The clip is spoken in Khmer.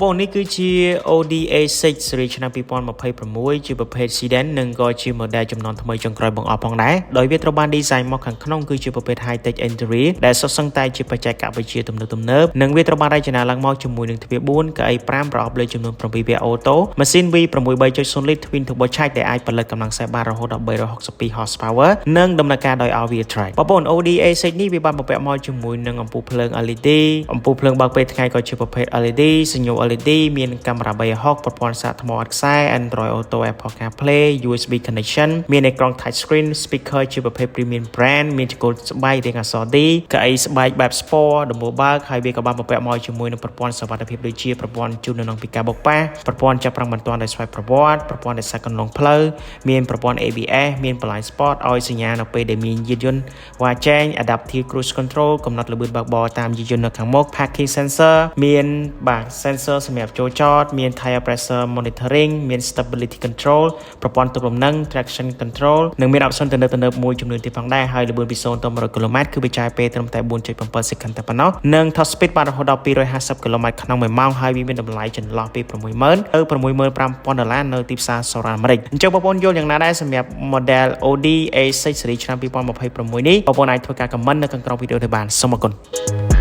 Bobon នេះគឺជា ODA6 series ឆ្នាំ2026ជាប្រភេទ sedan និងក៏ជា model ចំនួនថ្មីចុងក្រោយបង្អស់ផងដែរដោយវាត្រូវបាន design មកខាងក្នុងគឺជាប្រភេទ high tech interior ដែលសុទ្ធសឹងតែជាបច្ចេកវិទ្យាទំនើបនិងវាត្រូវបានរចនាឡើងមកជាមួយនឹងទ្វារ4កៅអី5ប្រអប់លើចំនួន7វគ្គអូតូម៉ាស៊ីន V6 3.0 លីត្រ twin turbo charge ដែលអាចផលិតកម្លាំងខ្សែបានរហូតដល់362 horsepower និងដំណើរការដោយ all-wheel drive បងប្អូន ODA6 នេះវាបានបំពាក់មកជាមួយនឹងអំពូលភ្លើង LED អំពូលភ្លើងបើកពេលថ្ងៃក៏ជាប្រភេទ LED សញ្ញូ LED មានកាមេរ៉ា360ប្រព័ន្ធសាកថ្មអត់ខ្សែ Android Auto Apple CarPlay USB connection មានអេក្រង់ touch screen speaker ជាប្រភេទ premium brand មានចង្កូតស្បែករាងអក្សរ D កៅអីស្បែកបែប sport ដំបូលបើកហើយវាក៏បានបំពាក់មកជាមួយនឹងប្រព័ន្ធសុវត្ថិភាពដូចជាប្រព័ន្ធជូននៅក្នុងពីការបុកប៉ះប្រព័ន្ធចាប់ប្រាំងបន្ទាន់ដោយស្វ័យប្រវត្តិប្រព័ន្ធរក្សាកន្លងផ្លូវមានប្រព័ន្ធ ABS មាន blind spot ឲ្យសញ្ញានៅពេលដែលមានយានយន្តវ៉ាចែង adaptive cruise control កំណត់ល្បឿនបើកបរតាមយានយន្តនៅខាងមុខ parking sensor មានsensor សម្រាប់ចូលចតមាន tire pressure monitoring មាន stability control ប្រព័ន្ធទប់លំនឹង traction control និងមាន option ទំនើបមួយចំនួនទៀតផងដែរហើយល្បឿនពី0ទៅ100 km គឺវាចាយពេលត្រឹមតែ 4.7 second តែប៉ុណ្ណោះនិង top speed បានរហូតដល់250 km ក្នុង1ម៉ោងហើយវាមានតម្លៃចន្លោះពី $60,000 ទៅ $65,000 នៅទីផ្សារសហរដ្ឋអាមេរិកអញ្ចឹងបងប្អូនយល់យ៉ាងណាដែរសម្រាប់ model Audi A6 series ឆ្នាំ2026នេះបងប្អូនអាចធ្វើការ comment នៅខាងក្រោមវីដេអូនេះបានសូមអរគុណ